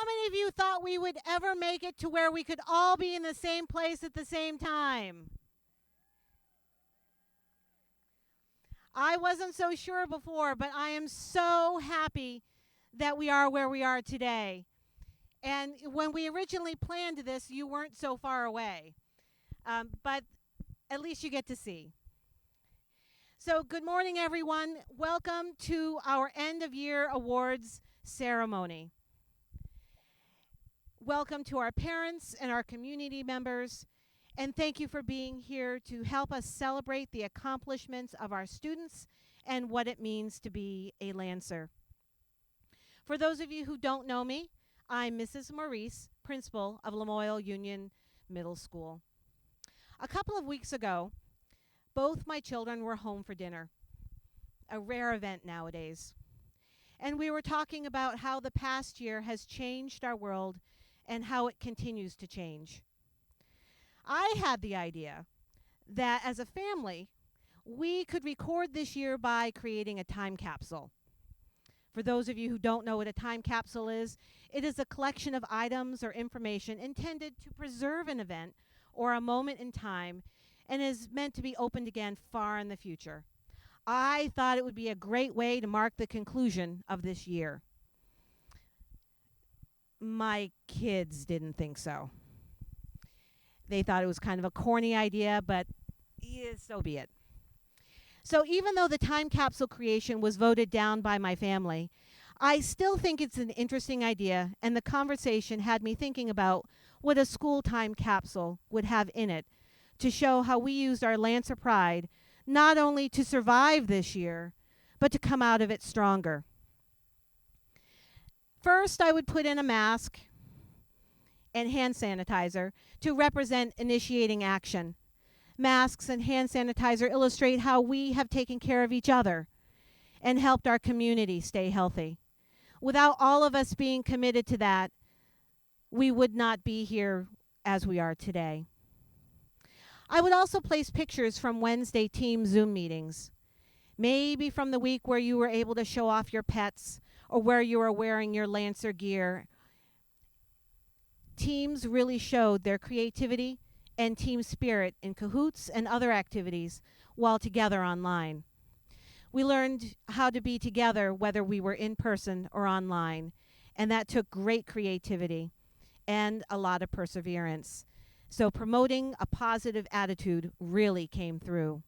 How many of you thought we would ever make it to where we could all be in the same place at the same time? I wasn't so sure before, but I am so happy that we are where we are today. And when we originally planned this, you weren't so far away. But at least you get to see. So good morning, everyone. Welcome to our end of year awards ceremony. Welcome to our parents and our community members. And thank you for being here to help us celebrate the accomplishments of our students and what it means to be a Lancer. For those of you who don't know me, I'm Mrs. Maurice, principal of Lamoille Union Middle School. A couple of weeks ago, both my children were home for dinner, a rare event nowadays. And we were talking about how the past year has changed our world and how it continues to change. I had the idea that as a family, we could record this year by creating a time capsule. For those of you who don't know what a time capsule is, it is a collection of items or information intended to preserve an event or a moment in time and is meant to be opened again far in the future. I thought it would be a great way to mark the conclusion of this year. My kids didn't think so. They thought it was kind of a corny idea, but yeah, so be it. So even though the time capsule creation was voted down by my family, I still think it's an interesting idea, and the conversation had me thinking about what a school time capsule would have in it to show how we used our Lancer pride not only to survive this year, but to come out of it stronger. First, I would put in a mask and hand sanitizer to represent initiating action. Masks and hand sanitizer illustrate how we have taken care of each other and helped our community stay healthy. Without all of us being committed to that, we would not be here as we are today. I would also place pictures from Wednesday team Zoom meetings, maybe from the week where you were able to show off your pets or where you were wearing your Lancer gear. Teams really showed their creativity and team spirit in cahoots and other activities while together online. We learned how to be together whether we were in person or online, and that took great creativity and a lot of perseverance. So promoting a positive attitude really came through.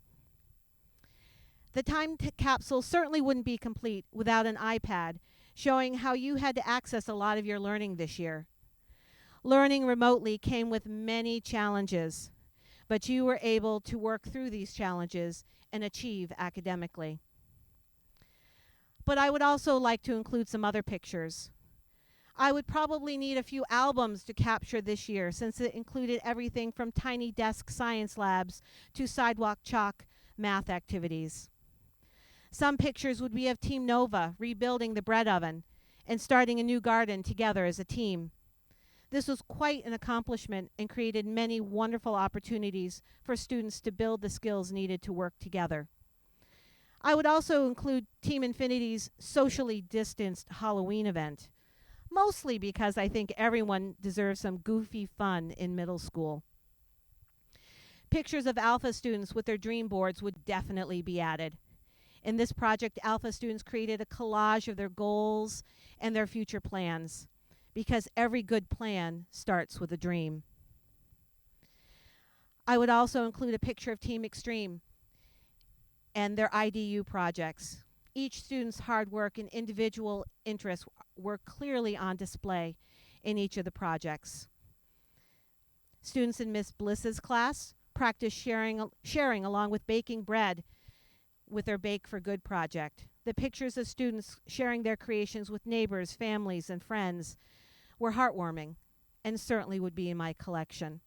The time capsule certainly wouldn't be complete without an iPad showing how you had to access a lot of your learning this year. Learning remotely came with many challenges, but you were able to work through these challenges and achieve academically. But I would also like to include some other pictures. I would probably need a few albums to capture this year, since it included everything from tiny desk science labs to sidewalk chalk math activities. Some pictures would be of Team Nova rebuilding the bread oven and starting a new garden together as a team. This was quite an accomplishment and created many wonderful opportunities for students to build the skills needed to work together. I would also include Team Infinity's socially distanced Halloween event, mostly because I think everyone deserves some goofy fun in middle school. Pictures of Alpha students with their dream boards would definitely be added. In this project, Alpha students created a collage of their goals and their future plans, because every good plan starts with a dream. I would also include a picture of Team Extreme and their IDU projects. Each student's hard work and individual interests were clearly on display in each of the projects. Students in Miss Bliss's class practiced sharing along with baking bread with their Bake for Good project. The pictures of students sharing their creations with neighbors, families, and friends were heartwarming and certainly would be in my collection.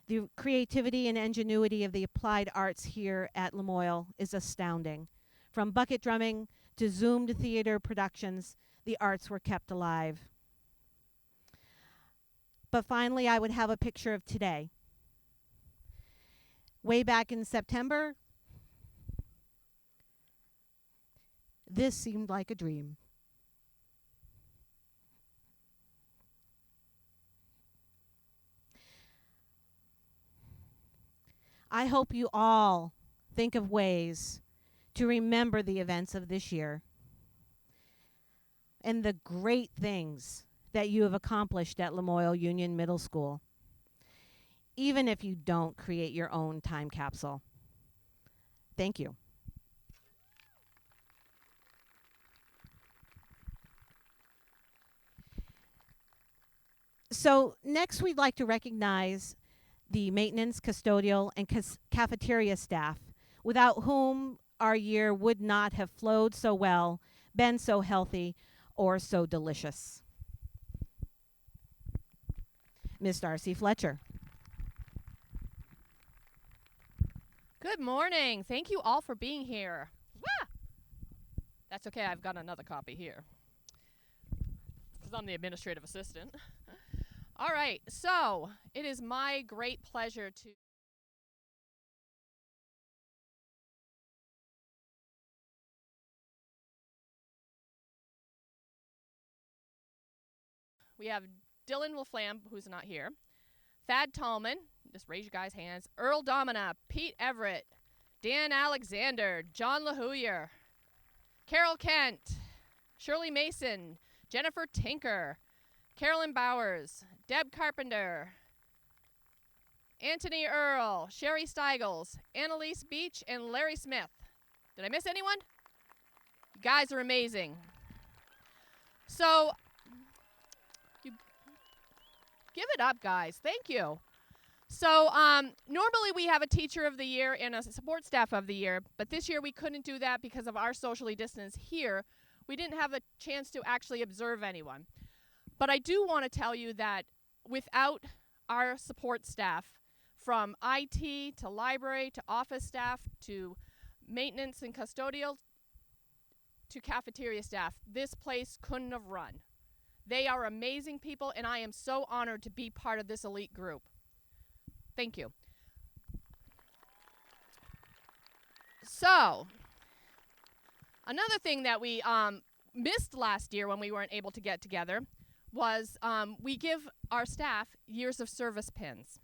The creativity and ingenuity of the applied arts here at Lamoille is astounding. From bucket drumming to Zoomed theater productions, the arts were kept alive. But finally, I would have a picture of today. Way back in September, this seemed like a dream. I hope you all think of ways to remember the events of this year and the great things that you have accomplished at Lamoille Union Middle School, even if you don't create your own time capsule. Thank you. So next we'd like to recognize the maintenance, custodial, and cafeteria staff, without whom our year would not have flowed so well, been so healthy, or so delicious. Ms. Darcy Fletcher. Good morning. Thank you all for being here. Wah! That's okay, I've got another copy here, because I'm the administrative assistant. All right, so it is my great pleasure to we have Dylan Wilflam, who's not here, Thad Tallman, just raise your guys' hands, Earl Domina, Pete Everett, Dan Alexander, John LaHooyer, Carol Kent, Shirley Mason, Jennifer Tinker, Carolyn Bowers, Deb Carpenter, Anthony Earl, Sherry Steigels, Annalise Beach, and Larry Smith. Did I miss anyone? You guys are amazing. So, you give it up, guys. Thank you. So, normally we have a teacher of the year and a support staff of the year, but this year we couldn't do that because of our socially distance here. We didn't have a chance to actually observe anyone. But I do want to tell you that without our support staff, from IT to library to office staff to maintenance and custodial to cafeteria staff, this place couldn't have run. They are amazing people, and I am so honored to be part of this elite group. Thank you. So, another thing that we missed last year when we weren't able to get together was we give our staff years of service pins.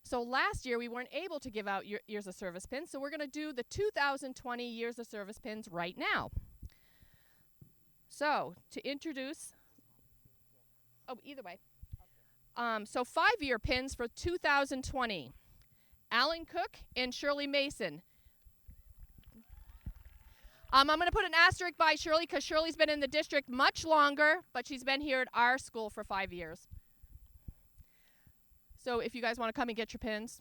So last year we weren't able to give out years of service pins, so we're going to do the 2020 years of service pins right now. So to introduce, either way. So 5-year pins for 2020. Alan Cook and Shirley Mason. I'm going to put an asterisk by Shirley because Shirley's been in the district much longer, but she's been here at our school for 5 years. So if you guys want to come and get your pins.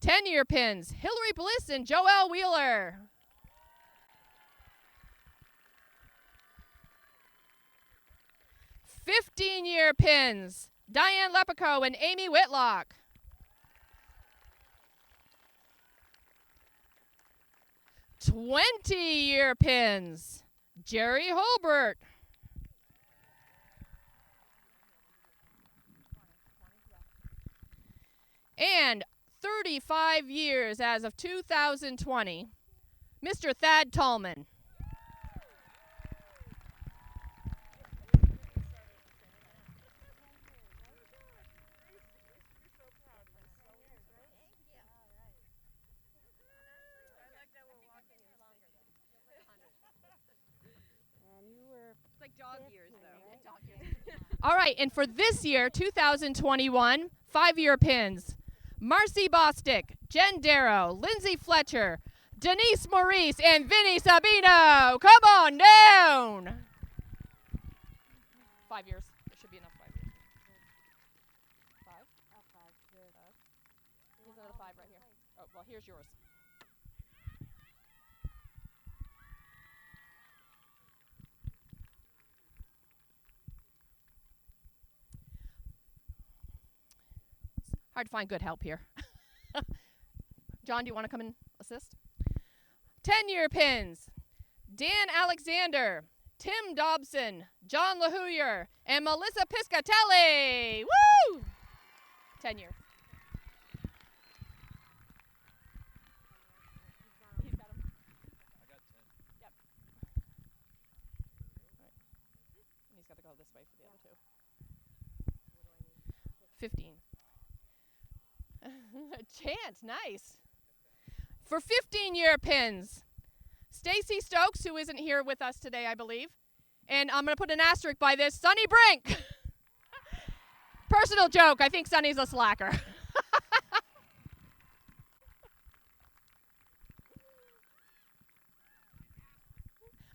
10-year pins, Hillary Bliss and Joelle Wheeler. 15-year pins, Diane Lepico and Amy Whitlock. 20-year pins, Jerry Holbert. And 35 years as of 2020, Mr. Thad Tallman. It's like dog years, though. All right, and for this year, 2021, 5-year pins. Marcy Bostick, Jen Darrow, Lindsay Fletcher, Denise Maurice, and Vinny Sabino. Come on down. 5 years. There should be enough 5 years. 5? Oh, 5. Here. Here's another 5 right here. Oh, well, here's yours. Hard to find good help here. John, do you want to come and assist? 10-year pins. Dan Alexander, Tim Dobson, John LaHooyer, and Melissa Piscatelli. Woo! 10 years. He's got them. I got 10. Yep. Right. And he's got to go this way for the other two. 15. Chant, nice. For 15-year pins, Stacy Stokes, who isn't here with us today, I believe. And I'm going to put an asterisk by this, Sunny Brink. Personal joke, I think Sunny's a slacker.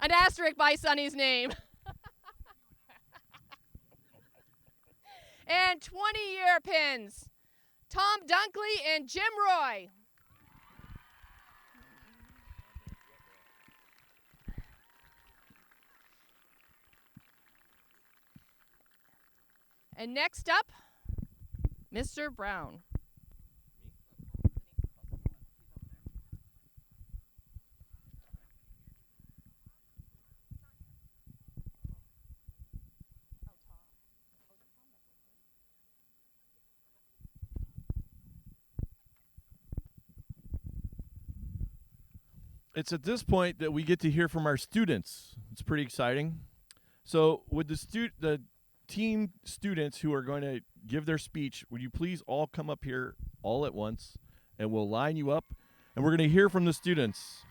An asterisk by Sunny's name. And 20-year pins, Tom Dunkley and Jim Roy. And next up, Mr. Brown. It's at this point that we get to hear from our students. It's pretty exciting. So with the team students who are going to give their speech, would you please all come up here all at once, and we'll line you up, and we're going to hear from the students.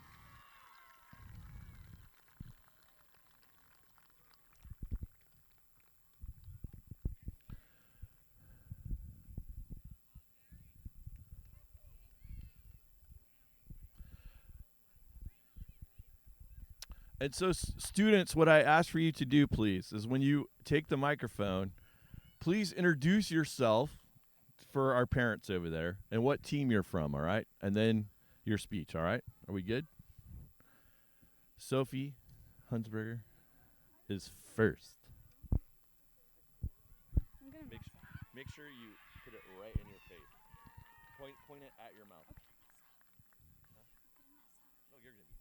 And so students, what I ask for you to do, please, is when you take the microphone, please introduce yourself for our parents over there and what team you're from, all right? And then your speech, all right? Are we good? Sophie Hunsberger is first. Make sure you put it right in your face. Point it at your mouth. Huh? No, you're going to be fine.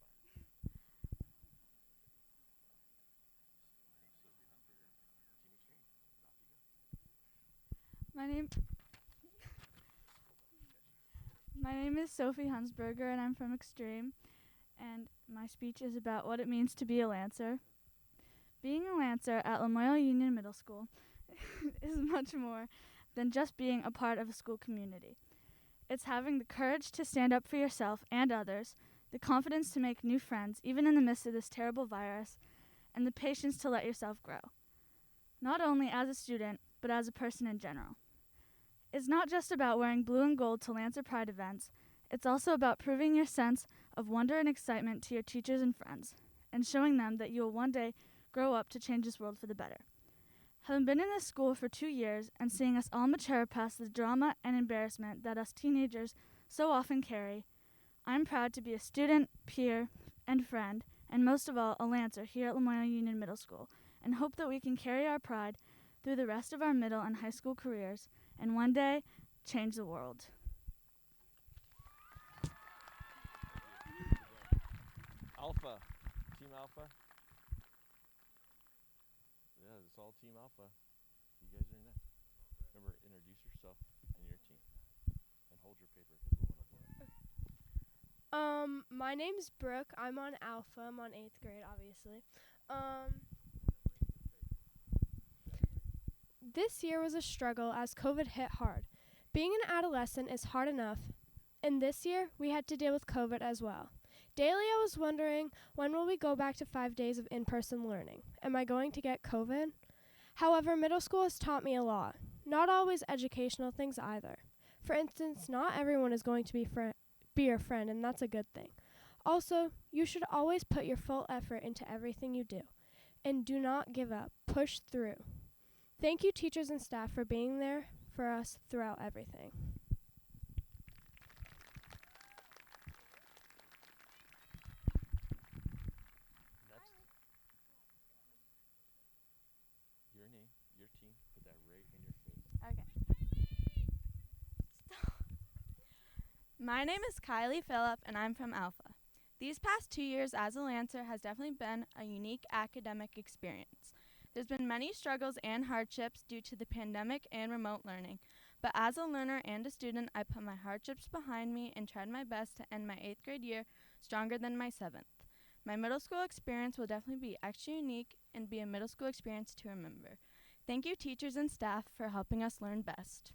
My name is Sophie Hunsberger, and I'm from Extreme, and my speech is about what it means to be a Lancer. Being a Lancer at Lamoille Union Middle School is much more than just being a part of a school community. It's having the courage to stand up for yourself and others, the confidence to make new friends, even in the midst of this terrible virus, and the patience to let yourself grow. Not only as a student, but as a person in general. It's not just about wearing blue and gold to Lancer Pride events. It's also about proving your sense of wonder and excitement to your teachers and friends, and showing them that you will one day grow up to change this world for the better. Having been in this school for 2 years and seeing us all mature past the drama and embarrassment that us teenagers so often carry, I'm proud to be a student, peer, and friend, and most of all, a Lancer here at Lamoille Union Middle School, and hope that we can carry our pride through the rest of our middle and high school careers, and one day, change the world. Alpha. Team Alpha. Yeah, it's all Team Alpha. You guys are next. Remember, introduce yourself and your team. And hold your paper because we'll want to blow it. My name's Brooke. I'm on Alpha. I'm on 8th grade, obviously. This year was a struggle as COVID hit hard. Being an adolescent is hard enough, and this year we had to deal with COVID as well. Daily I was wondering, when will we go back to 5 days of in-person learning? Am I going to get COVID? However, middle school has taught me a lot. Not always educational things either. For instance, not everyone is going to be your friend, and that's a good thing. Also, you should always put your full effort into everything you do. And do not give up. Push through. Thank you, teachers and staff, for being there for us throughout everything. Next. Your name, your team, put that right in your face. Okay. Stop. My name is Kylie Phillip, and I'm from Alpha. These past 2 years as a Lancer has definitely been a unique academic experience. There's been many struggles and hardships due to the pandemic and remote learning, but as a learner and a student, I put my hardships behind me and tried my best to end my 8th grade year stronger than my 7th. My middle school experience will definitely be extra unique and be a middle school experience to remember. Thank you, teachers and staff, for helping us learn best.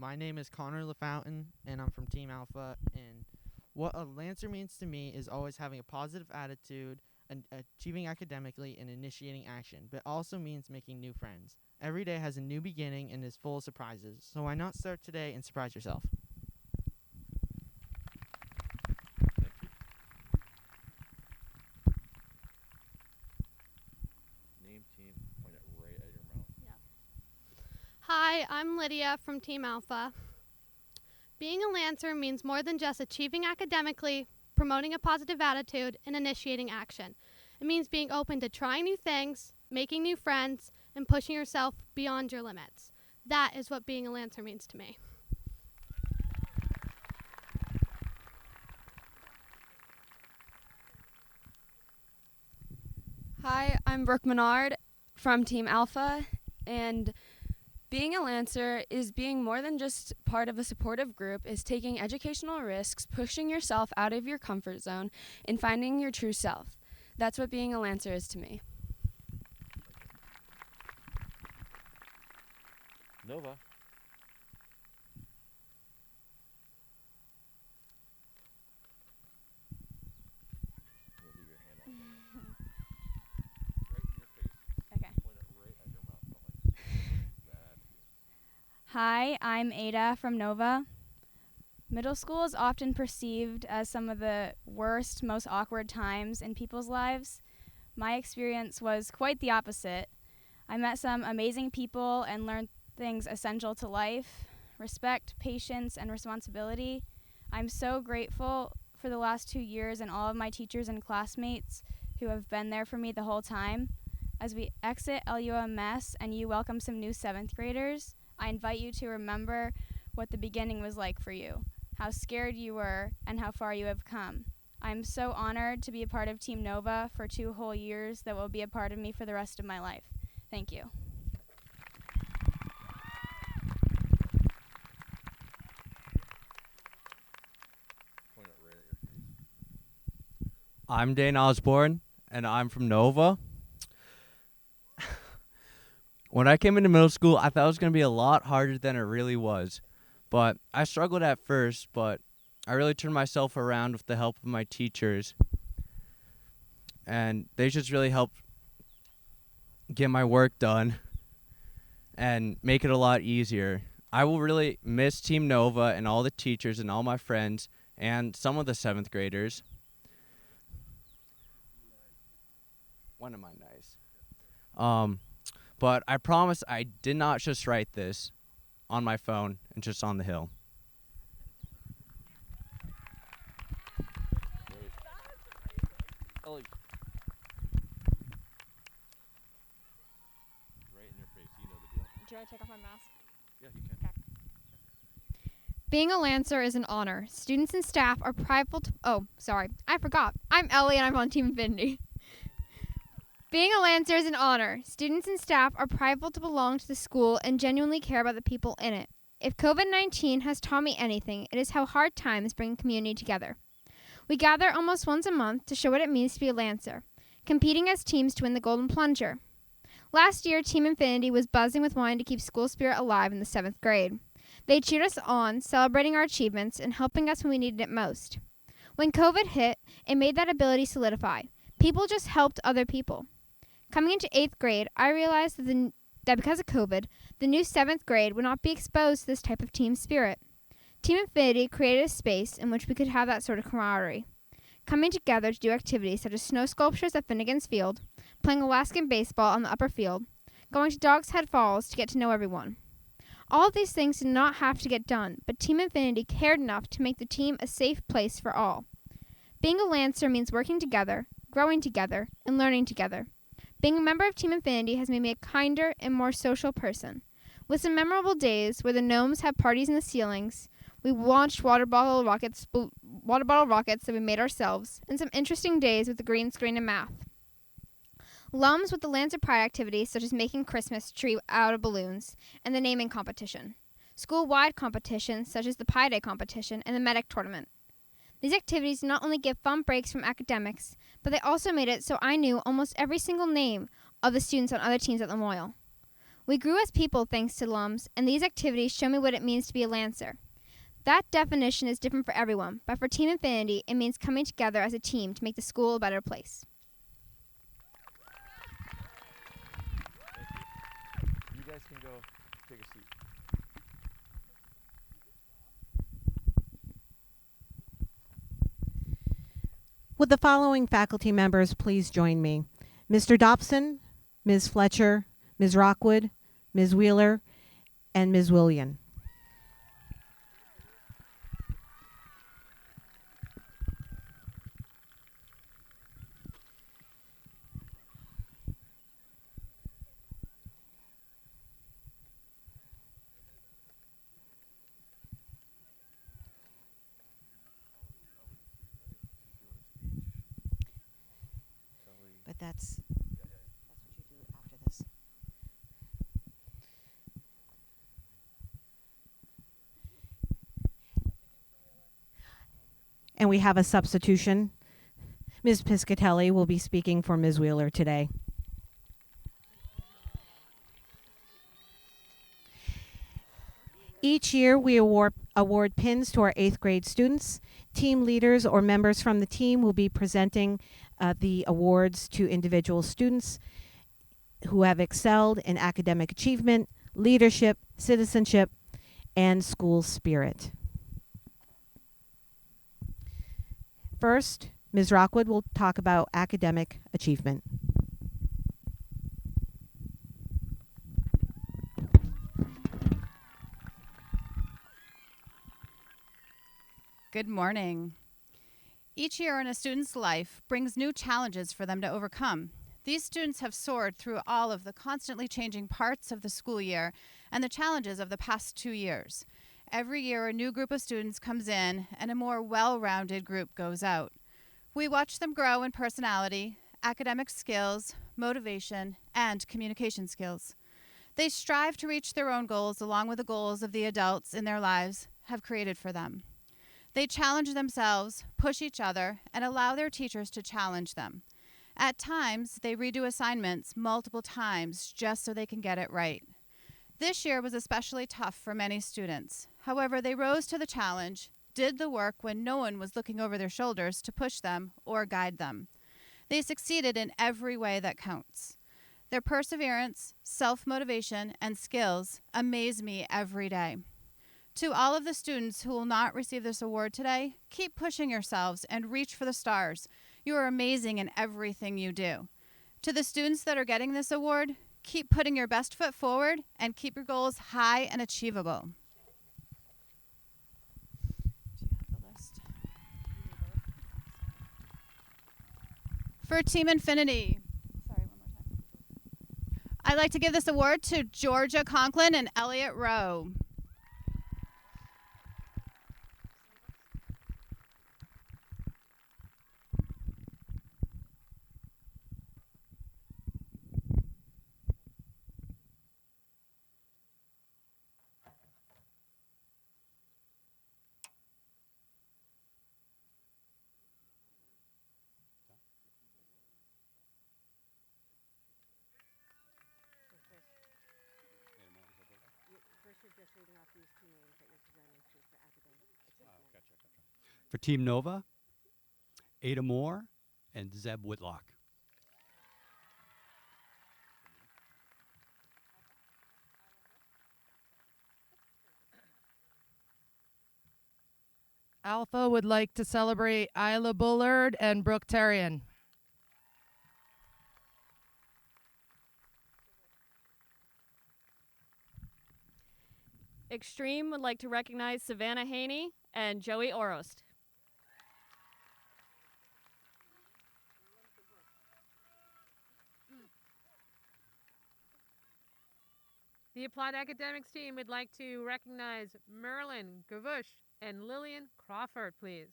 My name is Connor LaFountain, and I'm from Team Alpha. And what a Lancer means to me is always having a positive attitude, and achieving academically, and initiating action. But also means making new friends. Every day has a new beginning and is full of surprises. So why not start today and surprise yourself? Name, team, point it right at your mouth. Hi, I'm Lydia from Team Alpha. Being a Lancer means more than just achieving academically, promoting a positive attitude, and initiating action. It means being open to trying new things, making new friends, and pushing yourself beyond your limits. That is what being a Lancer means to me. Hi, I'm Brooke Menard from Team Alpha, and being a Lancer is being more than just part of a supportive group, is taking educational risks, pushing yourself out of your comfort zone, and finding your true self. That's what being a Lancer is to me. Nova. Leave your hand on there. Right in your face. Okay. Point it right at your mouth. Don't like that. Hi, I'm Ada from Nova. Middle school is often perceived as some of the worst, most awkward times in people's lives. My experience was quite the opposite. I met some amazing people and learned things essential to life: respect, patience, and responsibility. I'm so grateful for the last 2 years and all of my teachers and classmates who have been there for me the whole time. As we exit LUMS and you welcome some new 7th graders, I invite you to remember what the beginning was like for you, how scared you were, and how far you have come. I'm so honored to be a part of Team Nova for 2 whole years that will be a part of me for the rest of my life. Thank you. Point it right at your face. I'm Dane Osborne, and I'm from Nova. When I came into middle school, I thought it was going to be a lot harder than it really was. But I struggled at first, but I really turned myself around with the help of my teachers. And they just really helped get my work done and make it a lot easier. I will really miss Team Nova and all the teachers and all my friends and some of the 7th graders. When am I nice? But I promise I did not just write this on my phone and just on the hill. Great. Ellie. Right in your face. You know the deal. Do I take off my mask? Yeah, you can. Being a Lancer is an honor. Students and staff are prideful to... Oh, sorry. I forgot. I'm Ellie and I'm on Team Infinity. Being a Lancer is an honor. Students and staff are prideful to belong to the school and genuinely care about the people in it. If COVID-19 has taught me anything, it is how hard times bring community together. We gather almost once a month to show what it means to be a Lancer, competing as teams to win the Golden Plunger. Last year, Team Infinity was buzzing with wanting to keep school spirit alive in the 7th grade. They cheered us on, celebrating our achievements and helping us when we needed it most. When COVID hit, it made that ability solidify. People just helped other people. Coming into 8th grade, I realized that because of COVID, the new 7th grade would not be exposed to this type of team spirit. Team Infinity created a space in which we could have that sort of camaraderie. Coming together to do activities such as snow sculptures at Finnegan's Field, playing Alaskan baseball on the upper field, going to Dog's Head Falls to get to know everyone. All of these things did not have to get done, but Team Infinity cared enough to make the team a safe place for all. Being a Lancer means working together, growing together, and learning together. Being a member of Team Infinity has made me a kinder and more social person. With some memorable days where the gnomes had parties in the ceilings, we launched water bottle rockets that we made ourselves, and some interesting days with the green screen and math. Lums with the Lancer Pride activities such as making Christmas tree out of balloons and the naming competition. School-wide competitions such as the Pie Day competition and the Medic tournament. These activities not only give fun breaks from academics, but they also made it so I knew almost every single name of the students on other teams at Lamoille. We grew as people thanks to LUMS, and these activities show me what it means to be a Lancer. That definition is different for everyone, but for Team Infinity, it means coming together as a team to make the school a better place. You guys can go take a seat. Would the following faculty members please join me? Mr. Dobson, Ms. Fletcher, Ms. Rockwood, Ms. Wheeler, and Ms. William. But that's what you do after this. And we have a substitution. Ms. Piscatelli will be speaking for Ms. Wheeler today. Each year, we award pins to our 8th grade students. Team leaders or members from the team will be presenting the awards to individual students who have excelled in academic achievement, leadership, citizenship, and school spirit. First, Ms. Rockwood will talk about academic achievement. Good morning. Each year in a student's life brings new challenges for them to overcome. These students have soared through all of the constantly changing parts of the school year and the challenges of the past 2 years. Every year, a new group of students comes in and a more well-rounded group goes out. We watch them grow in personality, academic skills, motivation, and communication skills. They strive to reach their own goals along with the goals of the adults in their lives have created for them. They challenge themselves, push each other, and allow their teachers to challenge them. At times, they redo assignments multiple times just so they can get it right. This year was especially tough for many students. However, they rose to the challenge, did the work when no one was looking over their shoulders to push them or guide them. They succeeded in every way that counts. Their perseverance, self-motivation, and skills amaze me every day. To all of the students who will not receive this award today, keep pushing yourselves and reach for the stars. You are amazing in everything you do. To the students that are getting this award, keep putting your best foot forward and keep your goals high and achievable. Do you have the list? For Team Infinity, sorry, one more time. I'd like to give this award to Georgia Conklin and Elliot Rowe. For Team Nova, Ada Moore and Zeb Whitlock. Alpha would like to celebrate Isla Bullard and Brooke Terrian. Extreme would like to recognize Savannah Haney and Joey Orost. The Applied Academics team would like to recognize Merlin Gavush and Lillian Crawford, please.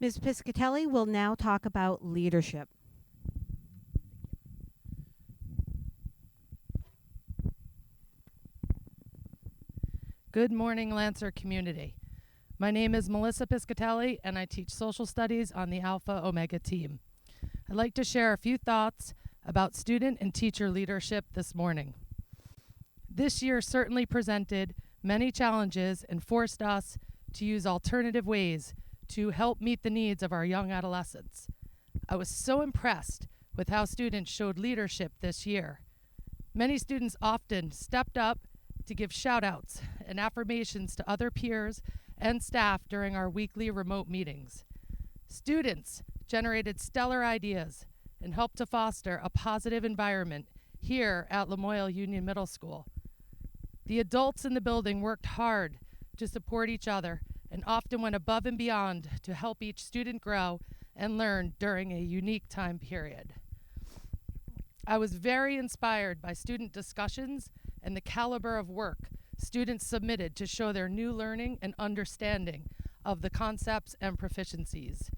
Ms. Piscatelli will now talk about leadership. Good morning, Lancer community. My name is Melissa Piscatelli, and I teach social studies on the Alpha Omega team. I'd like to share a few thoughts about student and teacher leadership this morning. This year certainly presented many challenges and forced us to use alternative ways to help meet the needs of our young adolescents. I was so impressed with how students showed leadership this year. Many students often stepped up to give shout-outs and affirmations to other peers and staff during our weekly remote meetings. Students generated stellar ideas and helped to foster a positive environment here at Lamoille Union Middle School. The adults in the building worked hard to support each other and often went above and beyond to help each student grow and learn during a unique time period. I was very inspired by student discussions and the caliber of work students submitted to show their new learning and understanding of the concepts and proficiencies.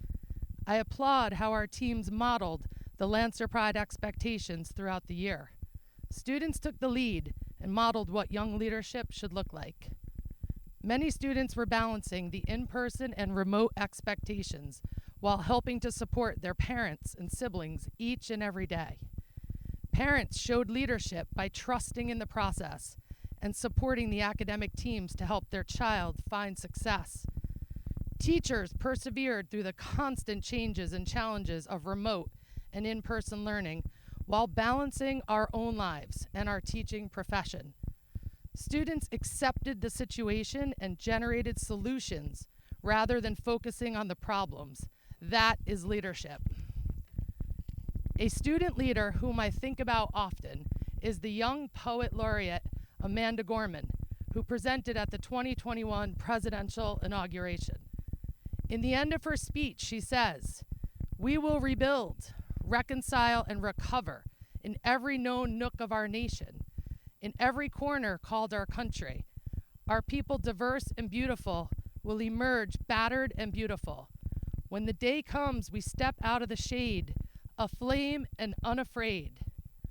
I applaud how our teams modeled the Lancer Pride expectations throughout the year. Students took the lead and modeled what young leadership should look like. Many students were balancing the in-person and remote expectations while helping to support their parents and siblings each and every day. Parents showed leadership by trusting in the process and supporting the academic teams to help their child find success. Teachers persevered through the constant changes and challenges of remote and in-person learning while balancing our own lives and our teaching profession. Students accepted the situation and generated solutions rather than focusing on the problems. That is leadership. A student leader whom I think about often is the young poet laureate Amanda Gorman, who presented at the 2021 presidential inauguration. In the end of her speech, she says, "We will rebuild, reconcile, and recover in every known nook of our nation, in every corner called our country. Our people, diverse and beautiful, will emerge battered and beautiful. When the day comes, we step out of the shade, aflame and unafraid.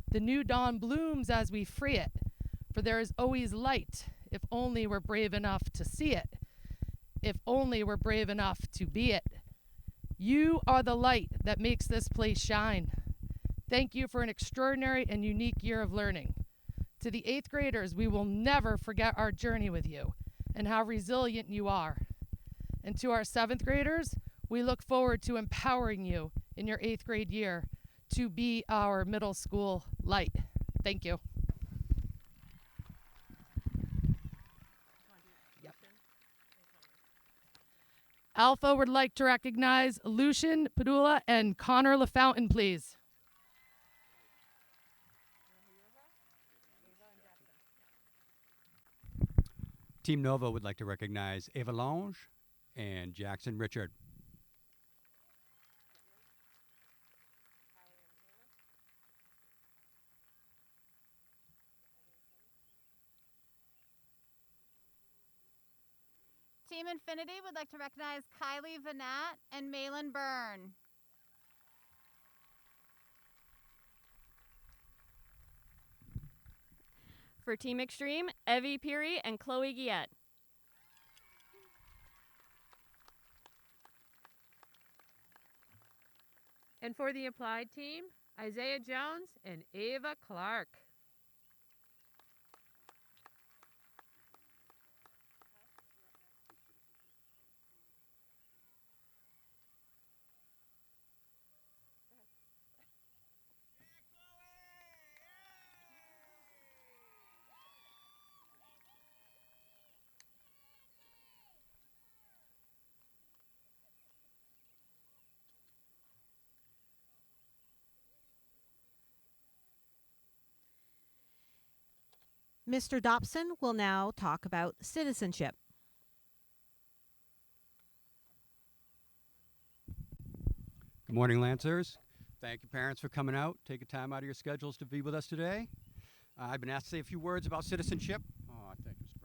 The new dawn blooms as we free it, for there is always light, if only we're brave enough to see it, if only we're brave enough to be it. You are the light that makes this place shine. Thank you for an extraordinary and unique year of learning. To the 8th graders, we will never forget our journey with you and how resilient you are. And to our 7th graders, we look forward to empowering you in your 8th grade year to be our middle school light." Thank you. Yep. Alpha would like to recognize Lucian Padula and Connor LaFountain, please. Team Nova would like to recognize Ava Lange and Jackson Richard. Team Infinity would like to recognize Kylie Vanat and Malin Byrne. For Team Extreme, Evie Peary and Chloe Guillette. And for the applied team, Isaiah Jones and Ava Clark. Mr. Dobson will now talk about citizenship. Good morning, Lancers. Thank you, parents, for coming out, taking time out of your schedules to be with us today. I've been asked to say a few words about citizenship. Oh, thank you, Mr.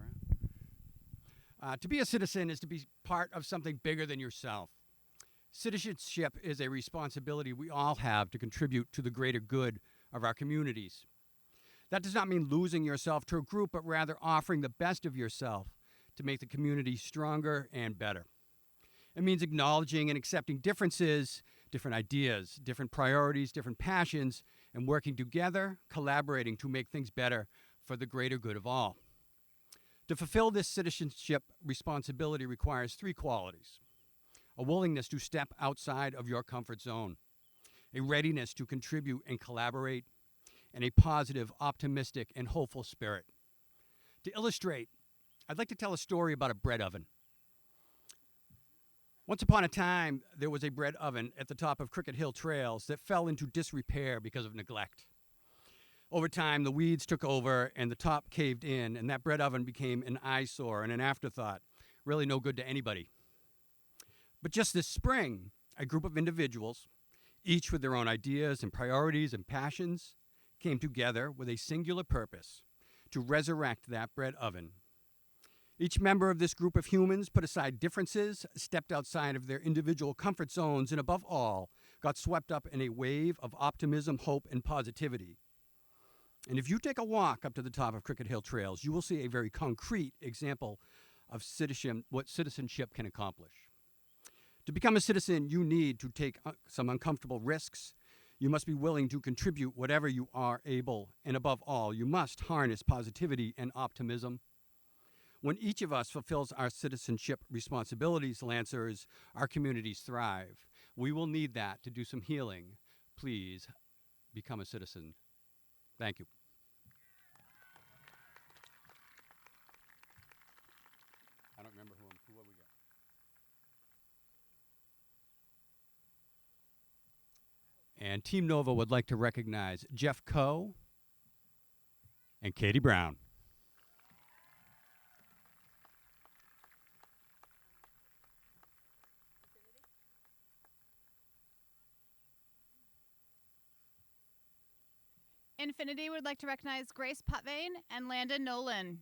Brown. To be a citizen is to be part of something bigger than yourself. Citizenship is a responsibility we all have to contribute to the greater good of our communities. That does not mean losing yourself to a group, but rather offering the best of yourself to make the community stronger and better. It means acknowledging and accepting differences, different ideas, different priorities, different passions, and working together, collaborating to make things better for the greater good of all. To fulfill this citizenship responsibility requires three qualities: a willingness to step outside of your comfort zone, a readiness to contribute and collaborate, and a positive, optimistic, and hopeful spirit. To illustrate, I'd like to tell a story about a bread oven. Once upon a time, there was a bread oven at the top of Cricket Hill Trails that fell into disrepair because of neglect. Over time, the weeds took over and the top caved in, and that bread oven became an eyesore and an afterthought, really no good to anybody. But just this spring, a group of individuals, each with their own ideas and priorities and passions, came together with a singular purpose: to resurrect that bread oven. Each member of this group of humans put aside differences, stepped outside of their individual comfort zones, and above all, got swept up in a wave of optimism, hope, and positivity. And if you take a walk up to the top of Cricket Hill Trails, you will see a very concrete example of what citizenship can accomplish. To become a citizen, you need to take some uncomfortable risks. You must be willing to contribute whatever you are able. And above all, you must harness positivity and optimism. When each of us fulfills our citizenship responsibilities, Lancers, our communities thrive. We will need that to do some healing. Please become a citizen. Thank you. I don't remember who we got. And Team Nova would like to recognize Jeff Coe and Katie Brown. Infinity would like to recognize Grace Putvane and Landon Nolan.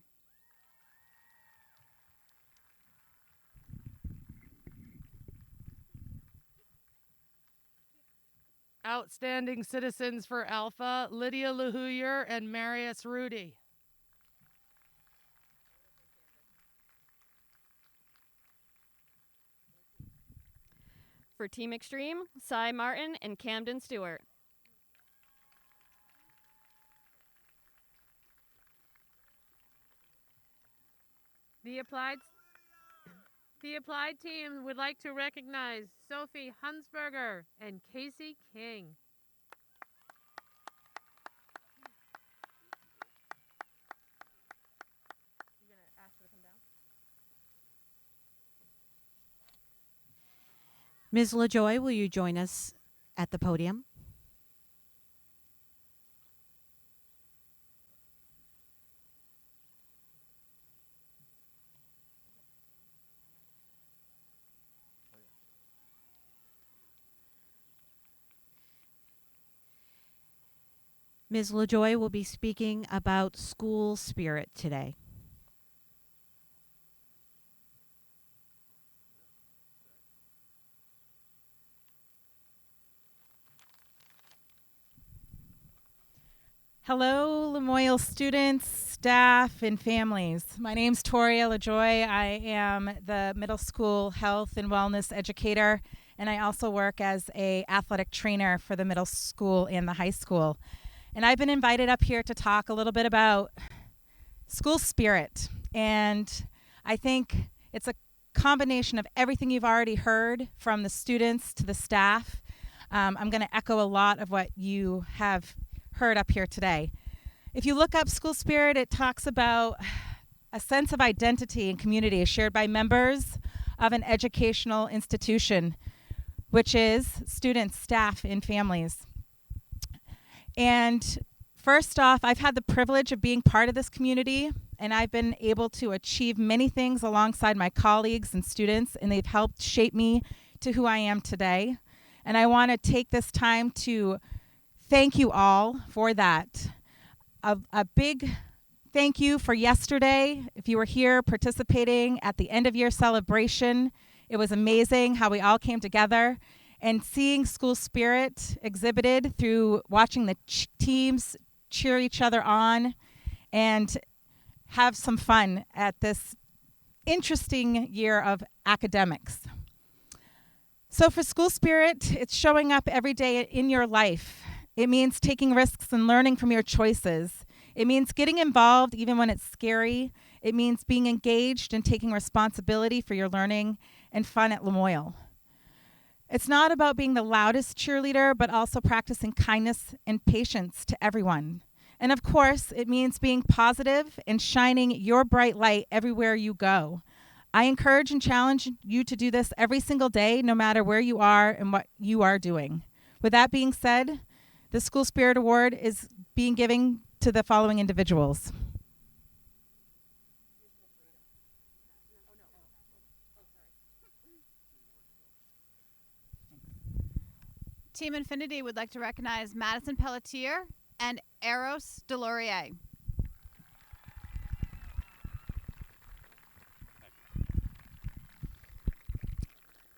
Outstanding citizens for Alpha, Lydia LaHouyer and Marius Rudy. For Team Extreme, Cy Martin and Camden Stewart. The applied team would like to recognize Sophie Hunsberger and Casey King. Ms. LaJoy, will you join us at the podium? Ms. LaJoy will be speaking about school spirit today. Hello, Lamoille students, staff, and families. My name's Toria LaJoy. I am the middle school health and wellness educator, and I also work as an athletic trainer for the middle school and the high school. And I've been invited up here to talk a little bit about school spirit. And I think it's a combination of everything you've already heard from the students to the staff. I'm going to echo a lot of what you have heard up here today. If you look up school spirit, it talks about a sense of identity and community shared by members of an educational institution, which is students, staff, and families. And first off, I've had the privilege of being part of this community, and I've been able to achieve many things alongside my colleagues and students, and they've helped shape me to who I am today. And I want to take this time to thank you all for that. A big thank you for yesterday. If you were here participating at the end of year celebration, It was amazing how we all came together and seeing school spirit exhibited through watching the teams cheer each other on and have some fun at this interesting year of academics. So for school spirit, it's showing up every day in your life. It means taking risks and learning from your choices. It means getting involved even when it's scary. It means being engaged and taking responsibility for your learning and fun at Lamoille. It's not about being the loudest cheerleader, but also practicing kindness and patience to everyone. And of course, it means being positive and shining your bright light everywhere you go. I encourage and challenge you to do this every single day, no matter where you are and what you are doing. With that being said, the School Spirit Award is being given to the following individuals. Team Infinity would like to recognize Madison Pelletier and Eros Delorier.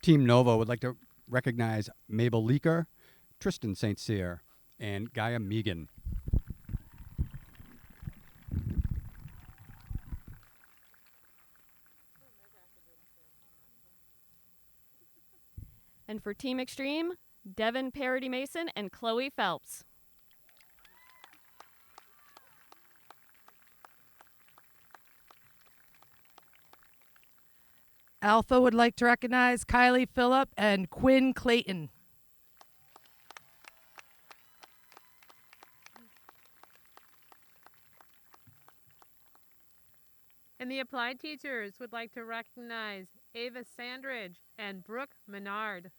Team Nova would like to recognize Mabel Leaker, Tristan St. Cyr, and Gaia Megan. And for Team Extreme, Devin Parody Mason and Chloe Phelps. Alpha would like to recognize Kylie Phillip and Quinn Clayton. And the applied teachers would like to recognize Ava Sandridge and Brooke Menard.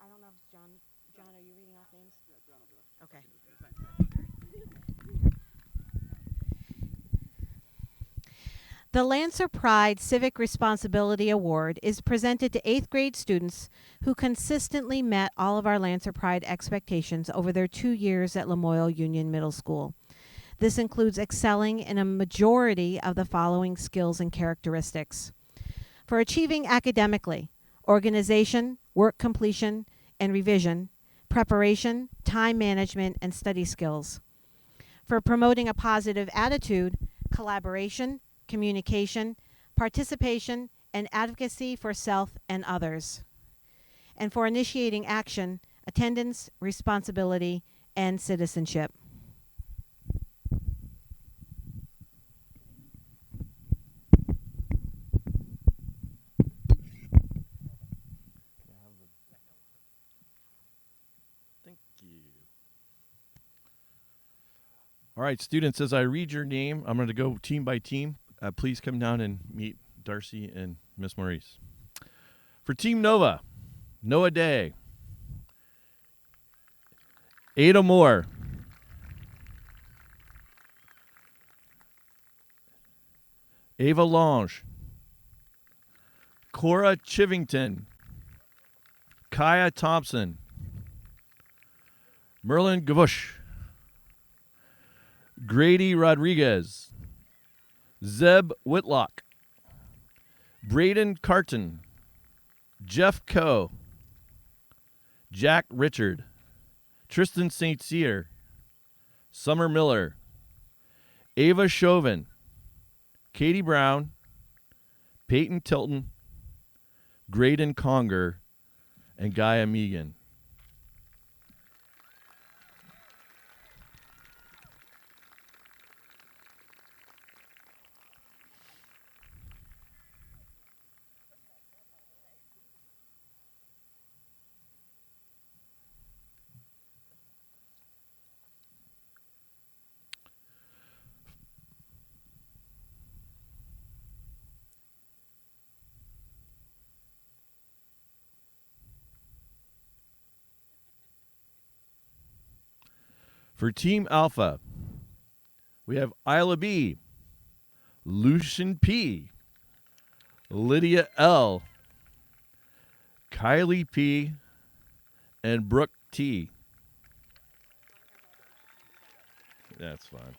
I don't know if it's John. John, are you reading off names? Yeah, John will do it. Okay. The Lancer Pride Civic Responsibility Award is presented to 8th grade students who consistently met all of our Lancer Pride expectations over their 2 years at Lamoille Union Middle School. This includes excelling in a majority of the following skills and characteristics. For achieving academically, organization, work completion and revision, preparation, time management, and study skills. For promoting a positive attitude, collaboration, communication, participation, and advocacy for self and others. And for initiating action, attendance, responsibility, and citizenship. All right, students, as I read your name, I'm going to go team by team. Please come down and meet Darcy and Miss Maurice. For Team Nova, Noah Day, Ada Moore, Ava Lange, Cora Chivington, Kaya Thompson, Merlin Gavush, Grady Rodriguez, Zeb Whitlock, Braden Carton, Jeff Coe, Jack Richard, Tristan St. Cyr, Summer Miller, Ava Chauvin, Katie Brown, Peyton Tilton, Graydon Conger, and Gaia Megan. For Team Alpha, we have Isla B, Lucian P., Lydia L., Kylie P., and Brooke T. That's fine.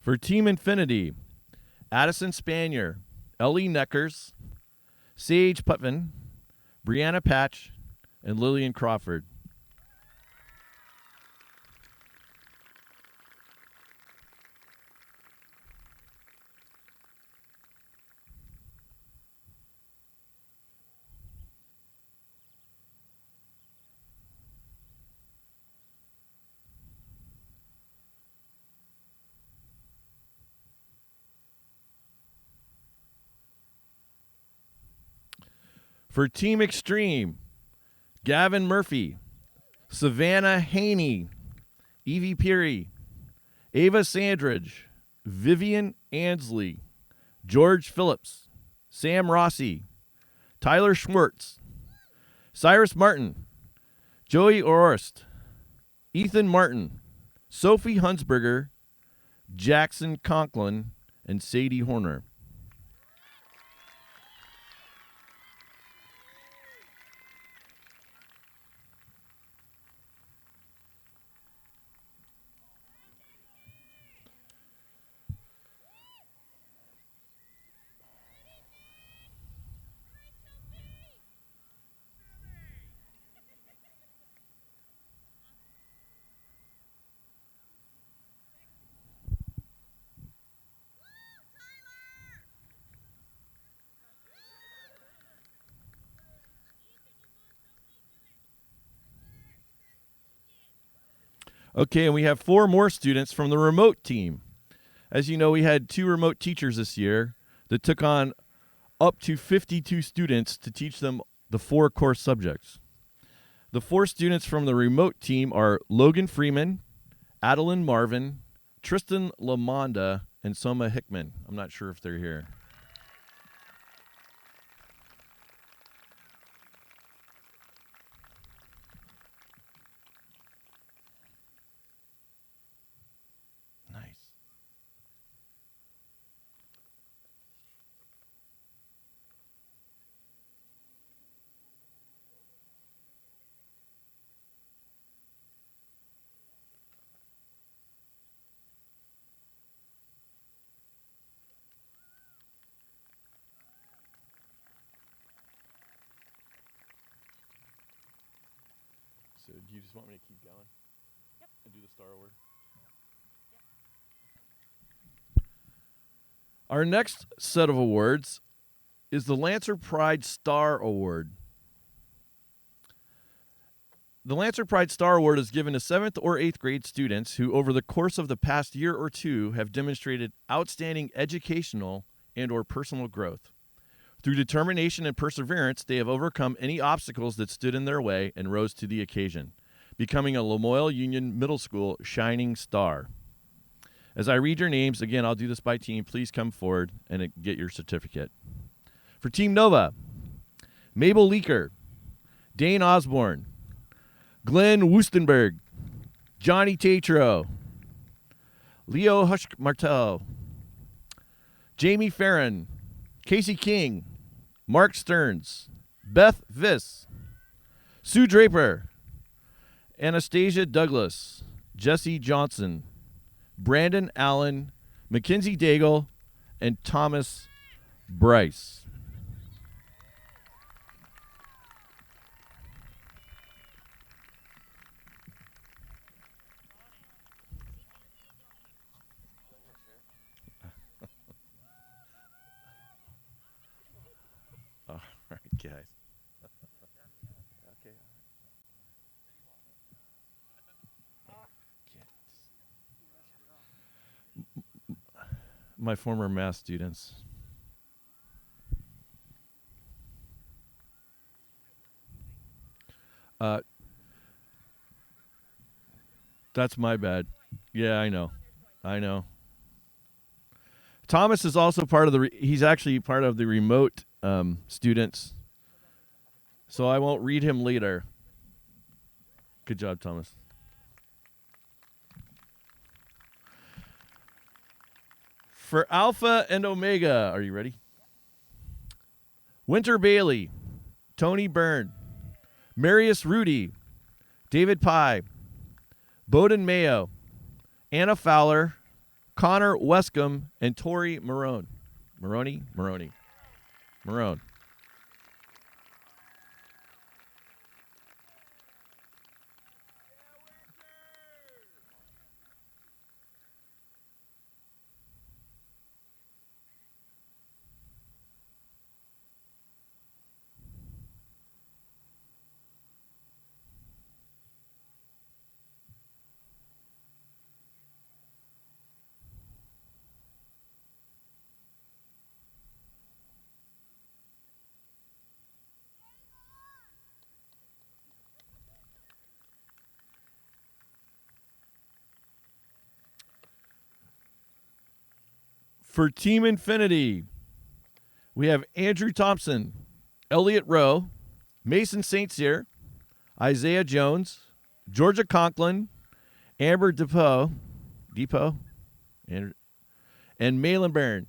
For Team Infinity, Addison Spanier, Ellie Neckers, Sage Putvin, Brianna Patch, and Lillian Crawford. For Team Extreme, Gavin Murphy, Savannah Haney, Evie Peary, Ava Sandridge, Vivian Ansley, George Phillips, Sam Rossi, Tyler Schwartz, Cyrus Martin, Joey Orst, Ethan Martin, Sophie Hunsberger, Jackson Conklin, and Sadie Horner. Okay, and we have 4 more students from the remote team. As you know, we had 2 remote teachers this year that took on up to 52 students to teach them the 4 core subjects. The 4 students from the remote team are Logan Freeman, Adeline Marvin, Tristan Lamonda, and Soma Hickman. I'm not sure if they're here. So do you just want me to keep going? Yep. And do the star award? Yep. Our next set of awards is the Lancer Pride Star Award. The Lancer Pride Star Award is given to 7th or 8th grade students who, over the course of the past year or 2, have demonstrated outstanding educational and or personal growth. Through determination and perseverance, they have overcome any obstacles that stood in their way and rose to the occasion, becoming a Lamoille Union Middle School shining star. As I read your names, again, I'll do this by team. Please come forward and get your certificate. For Team Nova, Mabel Leaker, Dane Osborne, Glenn Wustenberg, Johnny Tatro, Leo Hushk Martel, Jamie Farron, Casey King, Mark Stearns, Beth Viss, Sue Draper, Anastasia Douglas, Jesse Johnson, Brandon Allen, Mackenzie Daigle, and Thomas Bryce. All right, guys. Okay. my former math students. That's my bad. Yeah, I know. Thomas is also part of the. He's actually part of the remote students. So I won't read him later. Good job, Thomas. For Alpha and Omega, are you ready? Winter Bailey, Tony Byrne, Marius Rudy, David Pye, Bowden Mayo, Anna Fowler, Connor Wescombe, and Tori Marone. Marone. For Team Infinity, we have Andrew Thompson, Elliot Rowe, Mason St. Cyr, Isaiah Jones, Georgia Conklin, Amber Depot, and Malin Byrne.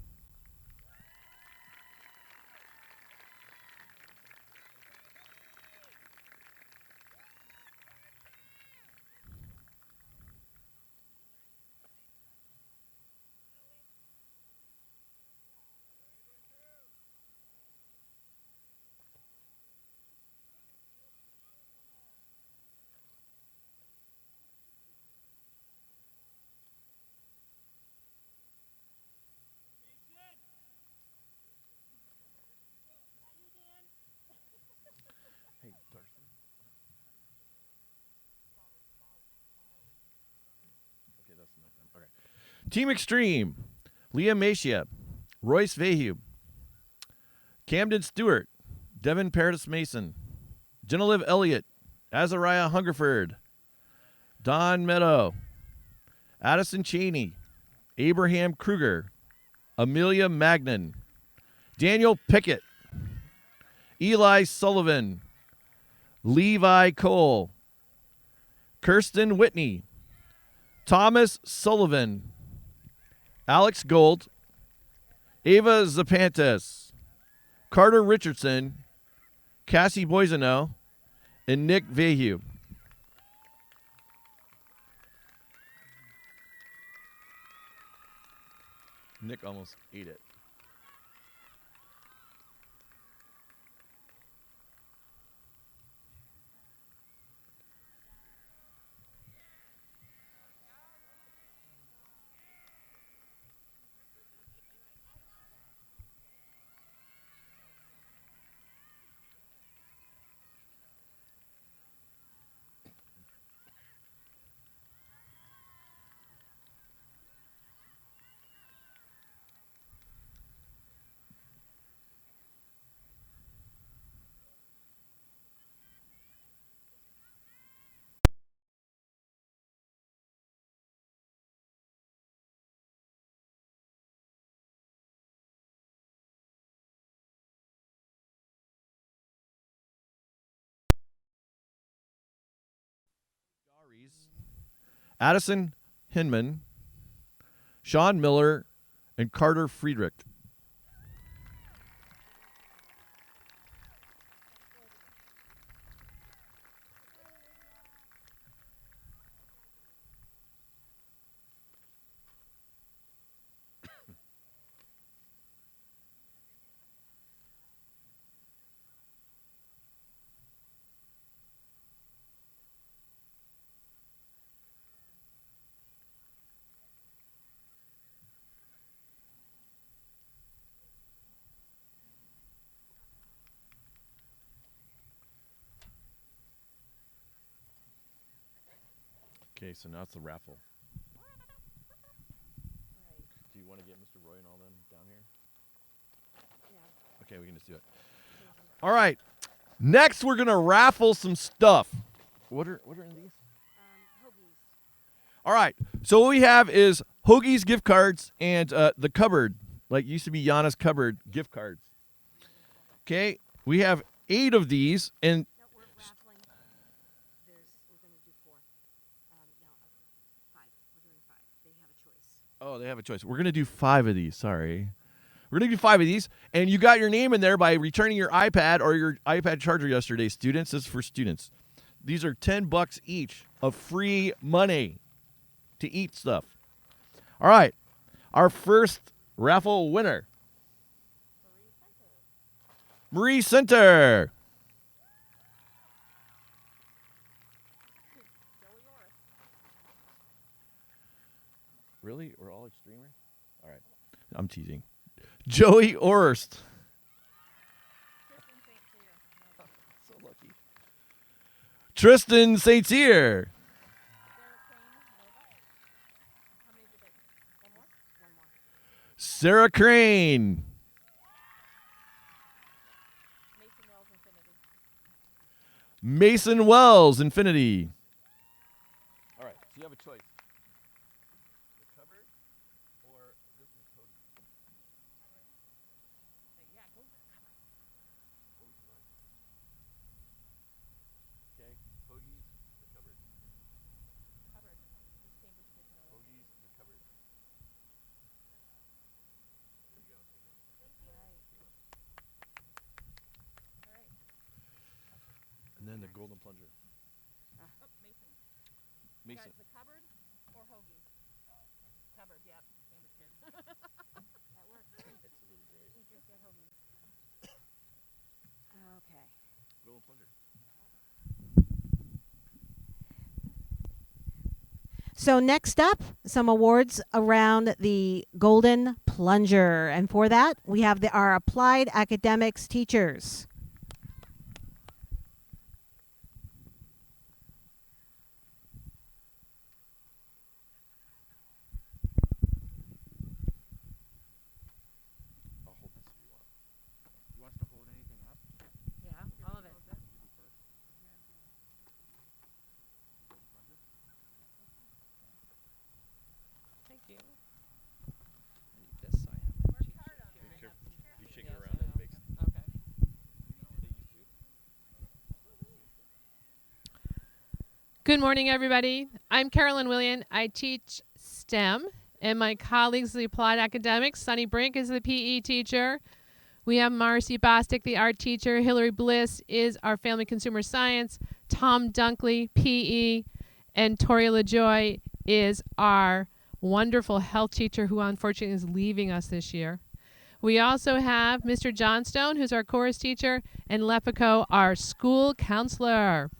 Team Extreme, Leah Machia, Royce Vahue, Camden Stewart, Devin Paradis Mason, Genevieve Elliott, Azariah Hungerford, Don Meadow, Addison Cheney, Abraham Kruger, Amelia Magnan, Daniel Pickett, Eli Sullivan, Levi Cole, Kirsten Whitney, Thomas Sullivan, Alex Gold, Ava Zapantes, Carter Richardson, Cassie Boisano, and Nick Vahue. Nick almost ate it. Addison Hinman, Sean Miller, and Carter Friedrich. Okay, so now it's the raffle. Do you want to get Mr. Roy and all Okay, we can just do it. All right. Next, we're gonna raffle some stuff. What are in these? All right. So what we have is Hoagie's gift cards and the cupboard, like used to be Yana's cupboard gift cards. Okay. We have 8 of these, and We're raffling. We're going to do 4. No, 5. We're doing 5. They have a choice. they have a choice. We're gonna do 5 of these. Sorry. We're going to do 5 of these, and you got your name in there by returning your iPad or your iPad charger yesterday, students. This is for students. These are $10 each of free money to eat stuff. All right. Our first raffle winner. Marie Center. Really? We're all extremers? All right. I'm teasing. Joey Orst. So lucky. Tristan St. Cyr. Sarah Crane. Mason Wells Infinity. All right, so you have a choice. The cupboard or this is Hoagie. Yeah, go with the cupboard. Okay, Hoagie's the cupboard. Cupboard. Hoagie's the cupboard. There you go. Thank you. All right. And then the golden plunger. Mason. Guys, the cupboard or Hoagie? Cupboard, yep. That works. It's really great. Teachers get Hoagies. Okay. Golden plunger. So next up, some awards around the Golden Plunger. And for that, we have our Applied Academics teachers. I'll hold this if you want. You want us to hold anything up? Yeah, all of it. Thank you. Be careful. You shake it around, it makes. Okay. Good morning, everybody. I'm Carolyn William. I teach STEM, and my colleagues, the Applied Academics. Sunny Brink is the PE teacher. We have Marcy Bostic, the art teacher. Hillary Bliss is our family consumer science. Tom Dunkley, PE. And Tori LaJoy is our wonderful health teacher who unfortunately is leaving us this year. We also have Mr. Johnstone, who's our chorus teacher, and Lepico, our school counselor.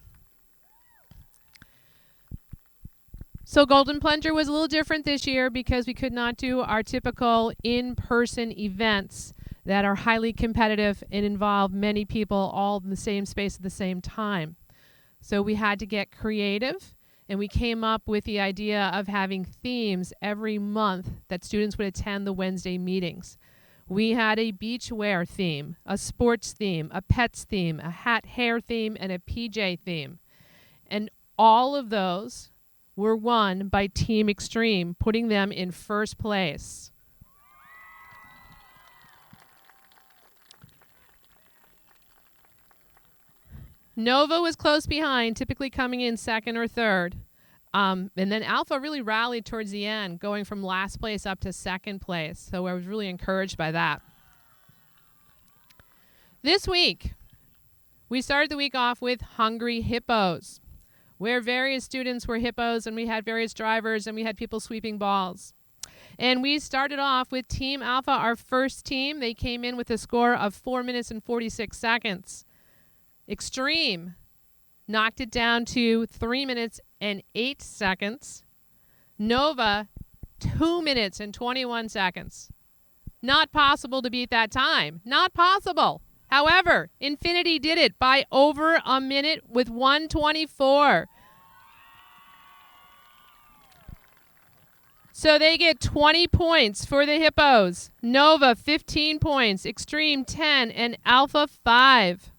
So Golden Plunger was a little different this year because we could not do our typical in-person events that are highly competitive and involve many people all in the same space at the same time. So we had to get creative, and we came up with the idea of having themes every month that students would attend the Wednesday meetings. We had a beachwear theme, a sports theme, a pets theme, a hat hair theme, and a PJ theme. And all of those were won by Team Extreme, putting them in first place. Nova was close behind, typically coming in second or third. And then Alpha really rallied towards the end, going from last place up to second place. So I was really encouraged by that. This week, we started the week off with Hungry Hippos, where various students were hippos, and we had various drivers, and we had people sweeping balls. And we started off with Team Alpha, our first team. They came in with a score of 4 minutes and 46 seconds. Extreme knocked it down to 3 minutes and 8 seconds. Nova, 2 minutes and 21 seconds. Not possible to beat that time. Not possible. However, Infinity did it by over a minute with 1:24. So they get 20 points for the Hippos. Nova, 15 points. Extreme, 10. And Alpha, 5.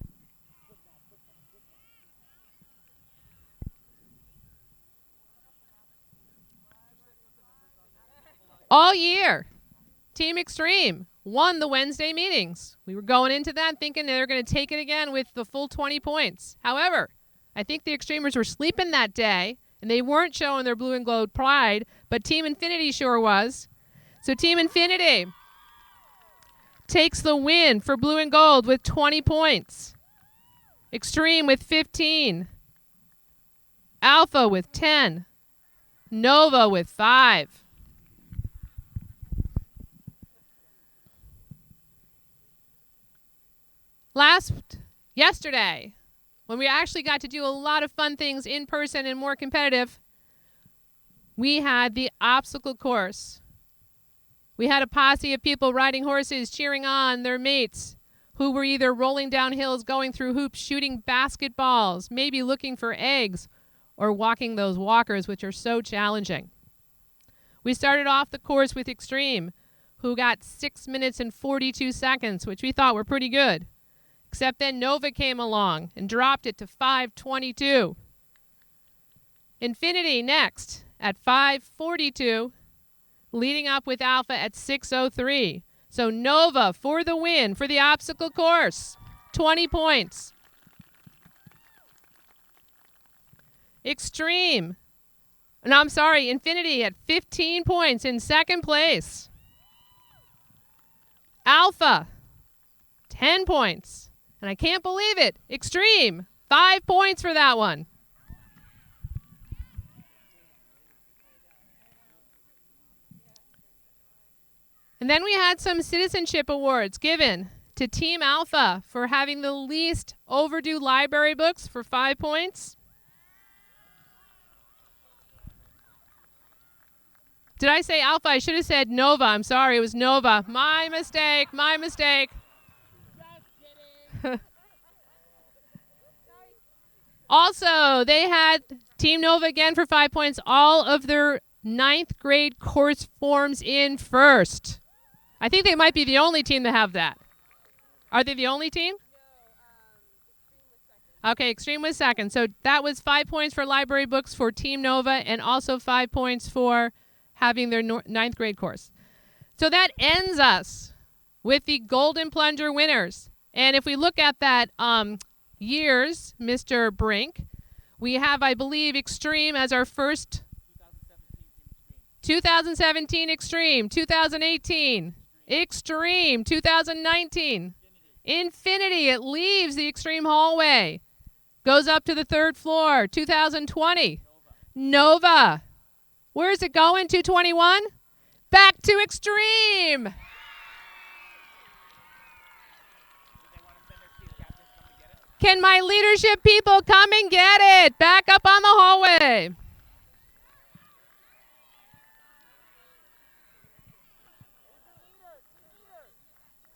All year, Team Extreme won the Wednesday meetings. We were going into that thinking they were going to take it again with the full 20 points. However, I think the Extremers were sleeping that day, and they weren't showing their blue and gold pride, but Team Infinity sure was. So Team Infinity takes the win for blue and gold with 20 points. Extreme with 15. Alpha with 10. Nova with 5. Yesterday, when we actually got to do a lot of fun things in person and more competitive, we had the obstacle course. We had a posse of people riding horses, cheering on their mates who were either rolling down hills, going through hoops, shooting basketballs, maybe looking for eggs, or walking those walkers, which are so challenging. We started off the course with Extreme, who got 6 minutes and 42 seconds, which we thought were pretty good. Except then Nova came along and dropped it to 5:22. Infinity next at 5:42, leading up with Alpha at 6:03. So Nova for the win for the obstacle course, 20 points. Extreme, no, I'm sorry, Infinity at 15 points in second place. Alpha, 10 points. And I can't believe it. Extreme, 5 points for that one. And then we had some Citizenship Awards given to Team Alpha for having the least overdue library books for 5 points. Did I say Alpha? I should have said Nova. I'm sorry, it was Nova. My mistake, my mistake. Also, they had Team Nova again for 5 points, all of their 9th grade course forms in first. I think they might be the only team to have that. Are they the only team? Okay, Extreme was second. So that was 5 points for library books for Team Nova and also 5 points for having their 9th grade course. So that ends us with the Golden Plunger winners. And if we look at that years, Mr. Brink, we have, I believe, Extreme as our first 2017 Extreme, 2018 Extreme, 2019 Infinity. It leaves the Extreme hallway, goes up to the 3rd floor, 2020 Nova. Where's it going? 221? Back to Extreme. Can my leadership people come and get it? Back up on the hallway.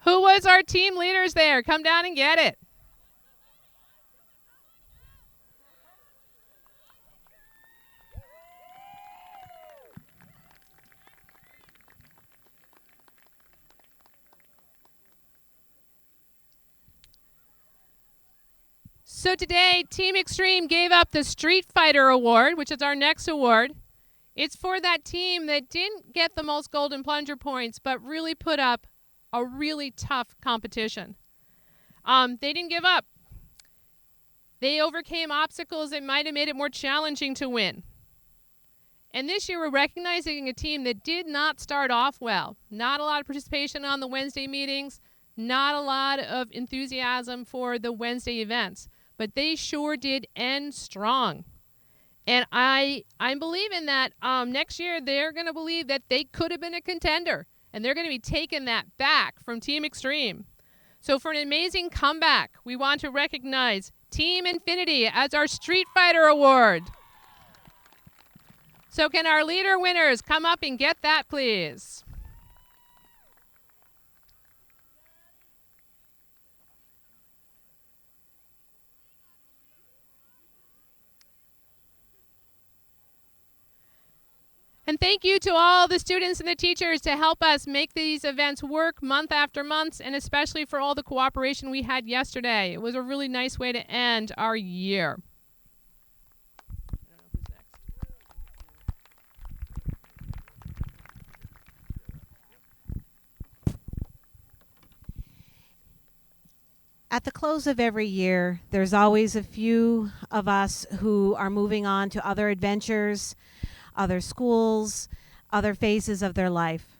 Who was our team leaders there? Come down and get it. So today, Team Extreme gave up the Street Fighter Award, which is our next award. It's for that team that didn't get the most Golden Plunger points, but really put up a really tough competition. They didn't give up. They overcame obstacles that might have made it more challenging to win. And this year, we're recognizing a team that did not start off well. Not a lot of participation on the Wednesday meetings, not a lot of enthusiasm for the Wednesday events. But they sure did end strong. And I'm believing that next year they're going to believe that they could have been a contender. And they're going to be taking that back from Team Extreme. So for an amazing comeback, we want to recognize Team Infinity as our Street Fighter Award. So can our leader winners come up and get that, please? And thank you to all the students and the teachers to help us make these events work month after month, and especially for all the cooperation we had yesterday. It was a really nice way to end our year. At the close of every year, there's always a few of us who are moving on to other adventures, other schools, other phases of their life.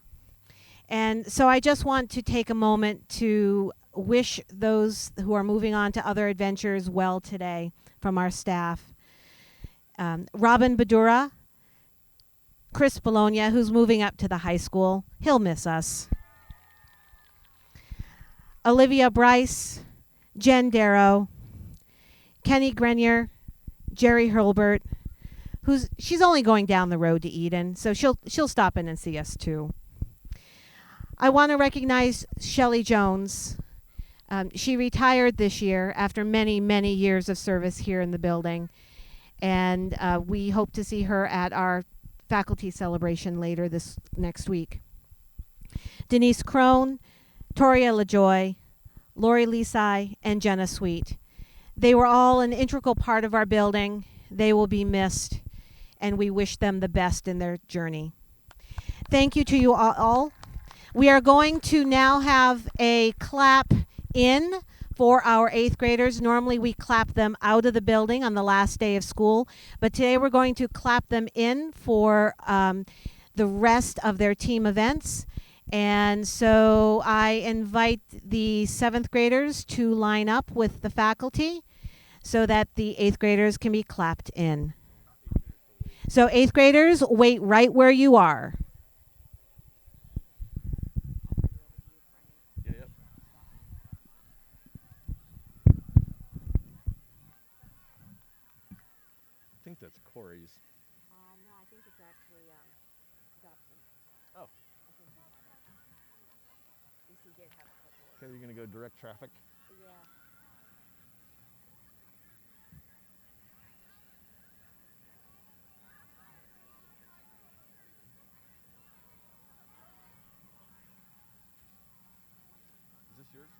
And so I just want to take a moment to wish those who are moving on to other adventures well today from our staff. Robin Badura, Chris Bologna, who's moving up to the high school. He'll miss us. Olivia Bryce, Jen Darrow, Kenny Grenier, Jerry Hurlbert, she's only going down the road to Eden, so she'll stop in and see us too. I want to recognize Shelley Jones. She retired this year after many, many years of service here in the building, and we hope to see her at our faculty celebration later this next week. Denise Crone, Toria LaJoy, Lori Lisai, and Jenna Sweet. They were all an integral part of our building. They will be missed, and we wish them the best in their journey. Thank you to you all. We are going to now have a clap in for our 8th graders. Normally we clap them out of the building on the last day of school, but today we're going to clap them in for the rest of their team events. And so I invite the 7th graders to line up with the faculty so that the 8th graders can be clapped in. So 8th graders, wait right where you are. Yep. I think that's Corey's. No, I think it's actually Dobson. Oh. Okay, you're going to go direct traffic? Yeah. Is this yours?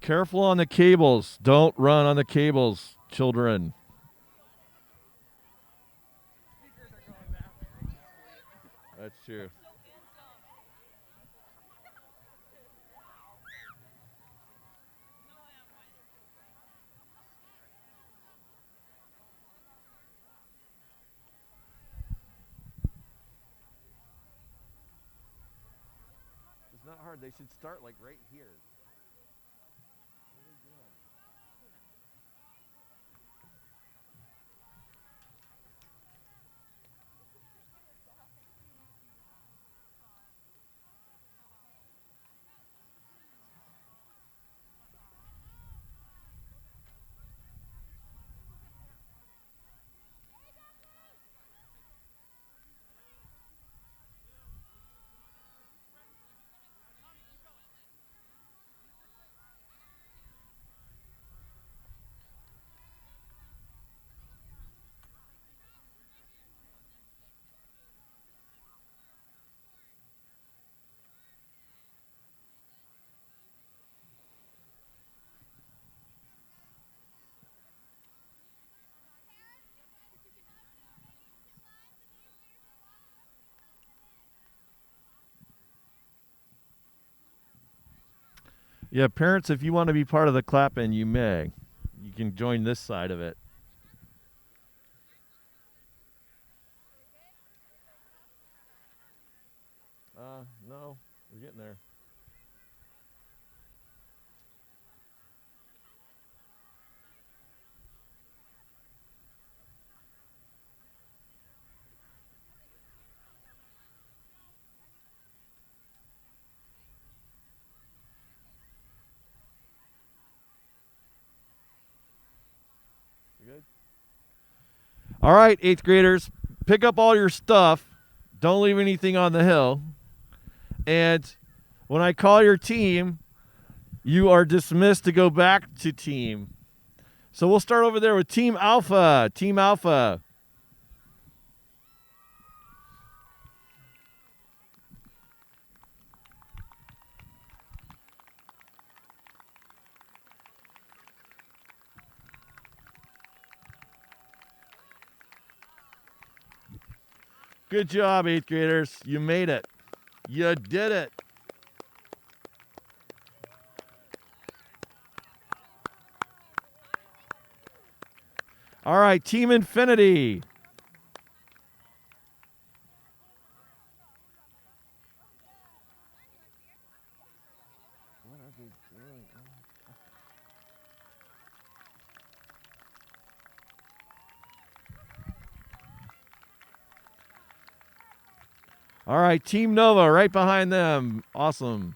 Careful on the cables. Don't run on the cables, children. That's true. It's not hard. They should start like right here. Yeah, parents, if you want to be part of the clap-in, you may. You can join this side of it. No, we're getting there. You good? All right, 8th graders, pick up all your stuff. Don't leave anything on the hill. And when I call your team, you are dismissed to go back to team. So we'll start over there with Team Alpha. Team Alpha. Good job, 8th graders. You made it. You did it. All right, Team Infinity. All right, Team Nova right behind them. Awesome.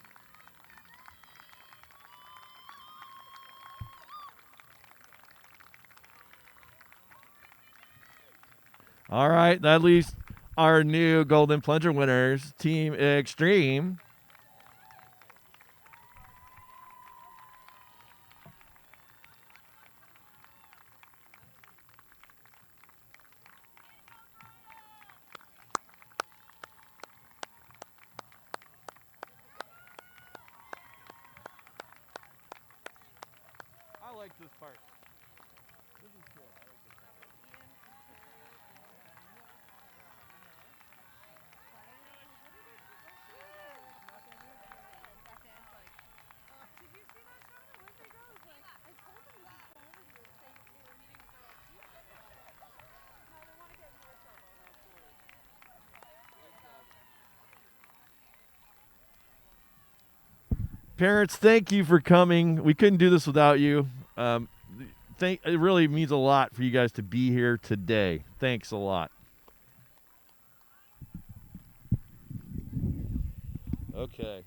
All right, that leaves our new Golden Plunger winners, Team Extreme. I like this part. This is cool. I like this part. Parents, thank you for coming. We couldn't do this without you. It really means a lot for you guys to be here today. Thanks a lot. Okay.